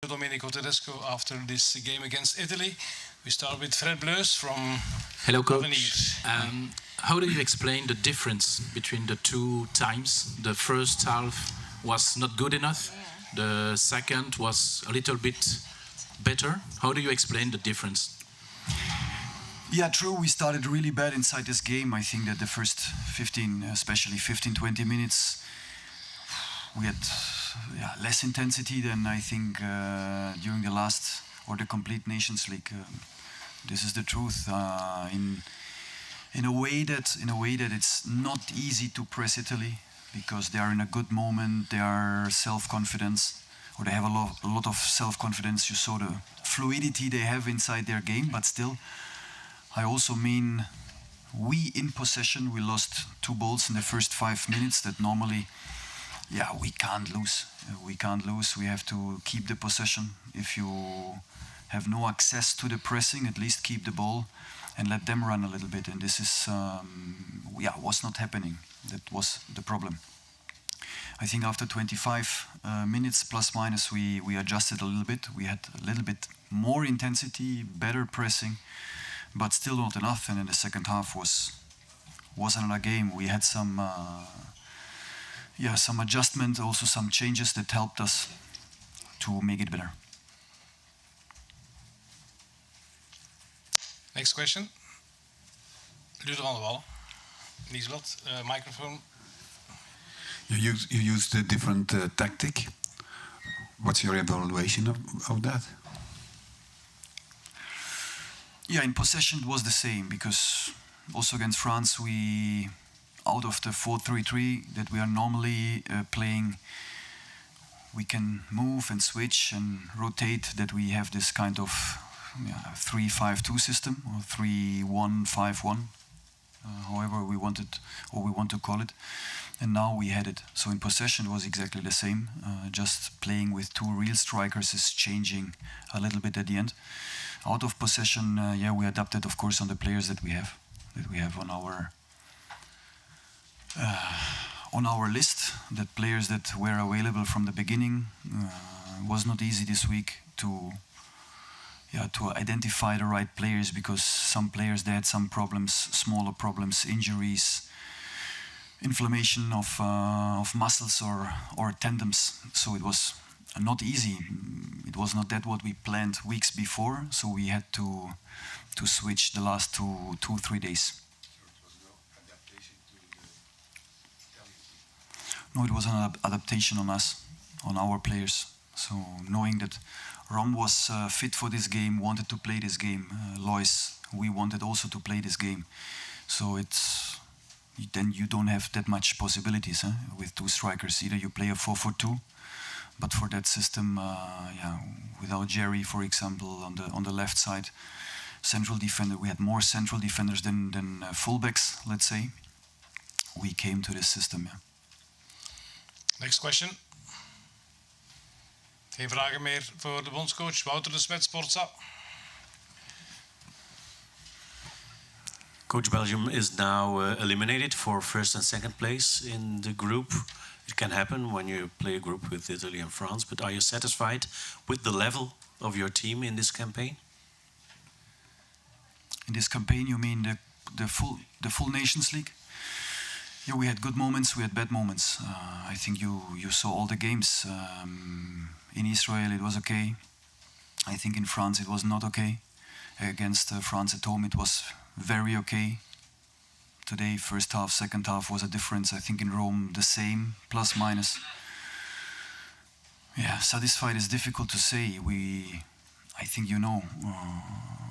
Domenico Tedesco after this game against Italy. We start with Fred Bleus from Hello, coach. Avenir. How do you explain the difference between the two times? The first half was not good enough. The second was a little bit better. How do you explain the difference? Yeah, true. We started really bad inside this game. I think that the first 15, especially 15, 20 minutes, we had less intensity than I think during the last or the complete Nations League. This is the truth. In a way that it's not easy to press Italy because they are in a good moment. They are self-confidence, or they have a lot of self-confidence. You saw the fluidity they have inside their game, but still, I also mean we in possession. We lost 2 balls in the first 5 minutes that normally. Yeah, we can't lose. We can't lose. We have to keep the possession. If you have no access to the pressing, at least keep the ball and let them run a little bit. And this is, was not happening. That was the problem. I think after 25 minutes plus minus, we adjusted a little bit. We had a little bit more intensity, better pressing, but still not enough. And then the second half was another game. We had some adjustment, also some changes that helped us to make it better. Next question. Ludo van der Wallen. Liesbeth, microphone. You used a different tactic. What's your evaluation of that? Yeah, in possession it was the same, because also against France we, out of the 4-3-3 that we are normally playing, we can move and switch and rotate, that we have this kind of 3-5-2 system or 3-1-5-1, however we want it or we want to call it. And now we had it. So in possession it was exactly the same. Just playing with 2 real strikers is changing a little bit at the end. Out of possession, we adapted, of course, on the players that we have on our list. That players that were available from the beginning. Was not easy this week to identify the right players, because some players, they had some problems, smaller problems, injuries, inflammation of muscles or tendons. So it was not easy. It was not that what we planned weeks before. So we had to switch the last 2-3 days. No, it was an adaptation on us, on our players. So knowing that Rom was fit for this game, wanted to play this game. Lois, we wanted also to play this game. So then you don't have that much possibilities with 2 strikers. Either you play a 4-4-2, but for that system, without Jerry, for example, on the left side, central defender, we had more central defenders than fullbacks, let's say. We came to this system. Yeah. Next question. Geen vragen meer voor de bondscoach. Wouter de Smet, Sportza. Coach, Belgium is now eliminated for first and second place in the group. It can happen when you play a group with Italy and France, but are you satisfied with the level of your team in this campaign? In this campaign, you mean the full Nations League? Yeah, we had good moments, we had bad moments. I think you saw all the games. In Israel it was okay. I think in France it was not okay. Against France at home it was very okay. Today, first half, second half was a difference. I think in Rome the same, plus minus. Yeah, satisfied is difficult to say. I think you know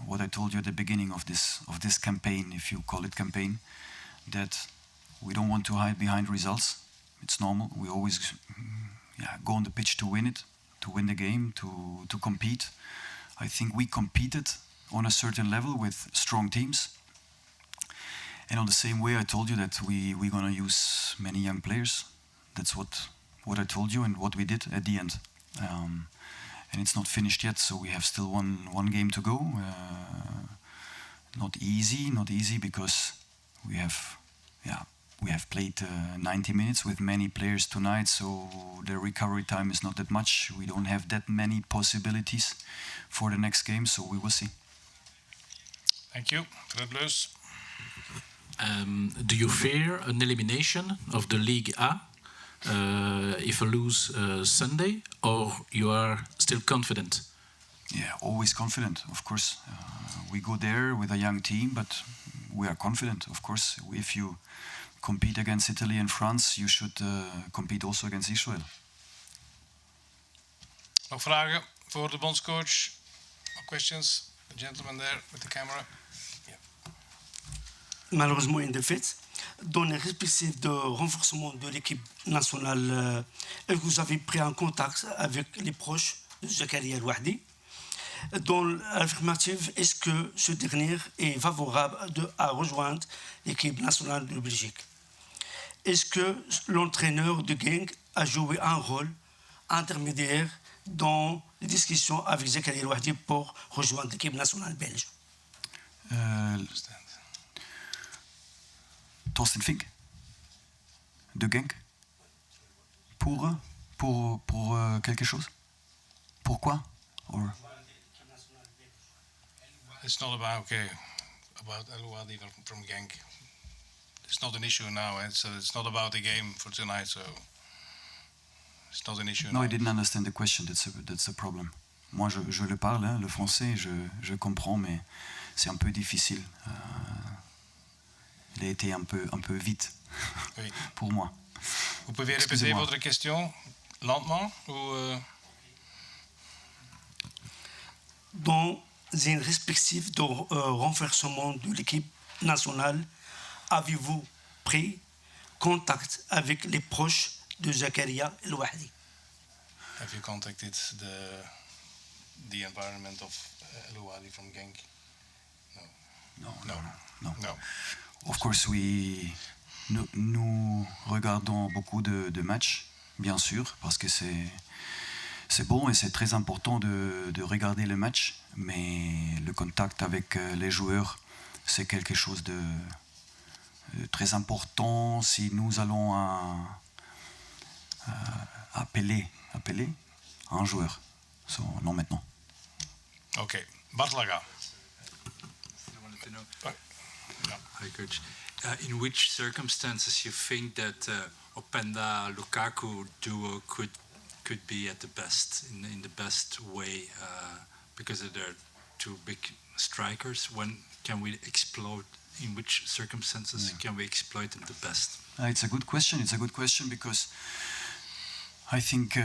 what I told you at the beginning of this campaign, if you call it campaign, that we don't want to hide behind results. It's normal. We always go on the pitch to win it, to win the game, to compete. I think we competed on a certain level with strong teams. And on the same way, I told you that we're going to use many young players. That's what I told you and what we did at the end. And it's not finished yet, so we have still one game to go. Not easy because we have we have played 90 minutes with many players tonight, so the recovery time is not that much. We don't have that many possibilities for the next game, so we will see. Thank you. Fred Bleus. Do you fear an elimination of the Ligue A if we lose Sunday, or you are still confident? Yeah, always confident, of course. We go there with a young team, but we are confident, of course. If you compete against Italy and France, you should compete also against Israel. Nog vragen voor de bondscoach? No questions? The gentleman there with the camera. Yeah. Malheureusement une défaite. Dans les perspectives de renforcement de l'équipe nationale, est-ce que vous avez pris en contact avec les proches de Zakaria El-Wahdi? Dans l'affirmative, est-ce que ce dernier est favorable à rejoindre l'équipe nationale de Belgique? Est-ce que l'entraîneur de gang a joué un rôle intermédiaire dans les discussions avec Zakaria El-Wahdi pour rejoindre l'équipe nationale belge? Torsten Fink, de gang, pour quelque chose? Pourquoi? Or? It's not about El-Wahdi from Genk. It's not an issue now. It's not about the game for tonight, so it's not an issue. No, now. I didn't understand the question. That's a problem. Moi, je le parle, hein, le français, je comprends, mais c'est un peu difficile. Il a été un peu vite Oui. pour moi. Vous pouvez répéter votre question lentement ou Dans une perspective de renforcement de l'équipe nationale, avez-vous pris contact avec les proches de Zakaria El-Wahdi? have you contacted the environment of El-Wahdi from Genk? No. Of course, nous regardons beaucoup de matchs, bien sûr, parce que c'est bon et c'est très important de regarder le match, mais le contact avec les joueurs, c'est quelque chose de très important si nous allons appeler un joueur. So, non maintenant. Okay. Bartlaga. I wanted to know. Hi, coach. In which circumstances you think that Openda Lukaku duo could be at the best in the best way because they're two big strikers? When can we exploit? In which circumstances can we exploit them the best? It's a good question. It's a good question because I think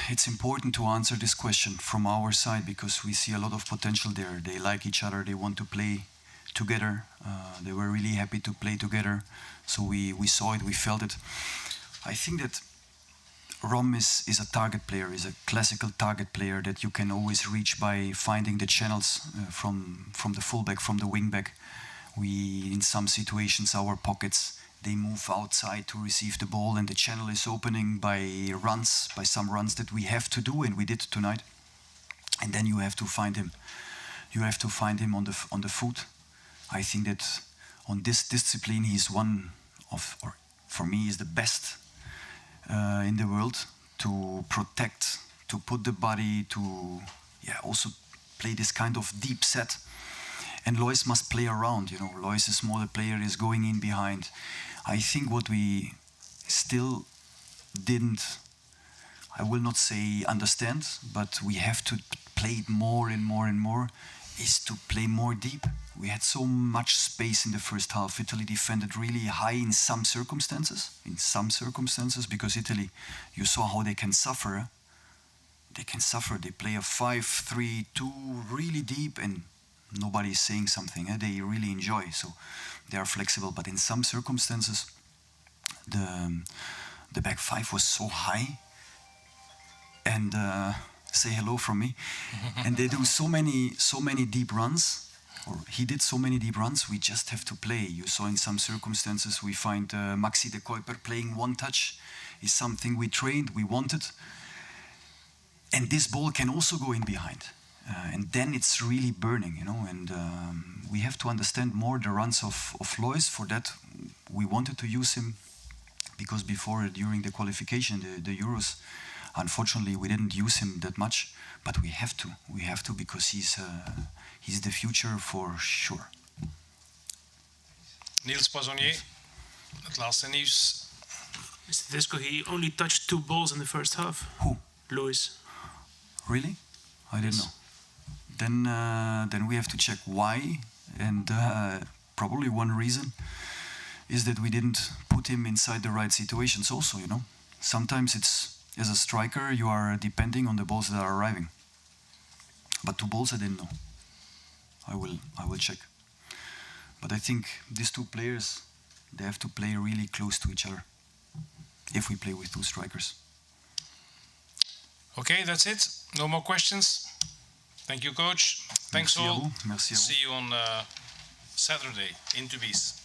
it's important to answer this question from our side because we see a lot of potential there. They like each other. They want to play together. They were really happy to play together. So we saw it. We felt it. I think that Rom is a target player, is a classical target player that you can always reach by finding the channels from the fullback, from the wingback. In some situations, our pockets, they move outside to receive the ball and the channel is opening by some runs that we have to do, and we did tonight. And then you have to find him. You have to find him on the foot. I think that on this discipline, he's one of, or for me, is the best in the world to protect, to put the body, to also play this kind of deep set. And Lois must play around, you know. Lois, a smaller player, is going in behind. I think what we still didn't, I will not say understand, but we have to play it more and more and more, is to play more deep. We had so much space in the first half. Italy defended really high in some circumstances, because Italy, you saw how they can suffer. They can suffer. They play a 5-3-2 really deep and nobody is saying something. They really enjoy, so they are flexible. But in some circumstances, the back five was so high, and say hello from me. And they do so many deep runs, or he did so many deep runs. We just have to play. You saw in some circumstances we find Maxi de Kuiper playing one touch is something we trained, we wanted, and this ball can also go in behind. And then it's really burning, you know, and we have to understand more the runs of Lois. For that, we wanted to use him because before, during the qualification, the Euros, unfortunately, we didn't use him that much. But we have to. We have to because he's the future for sure. Niels Poissonnier, het laatste nieuws. Mr. Tedesco, he only touched 2 balls in the first half. Who? Lewis. Really? I didn't know. Then we have to check why, and probably one reason is that we didn't put him inside the right situations also, you know. Sometimes it's, as a striker, you are depending on the balls that are arriving. But 2 balls I didn't know. I will check. But I think these 2 players, they have to play really close to each other if we play with 2 strikers. Okay, that's it. No more questions. Thank you, coach. Thanks all. Merci à vous. See you on Saturday in Tubize.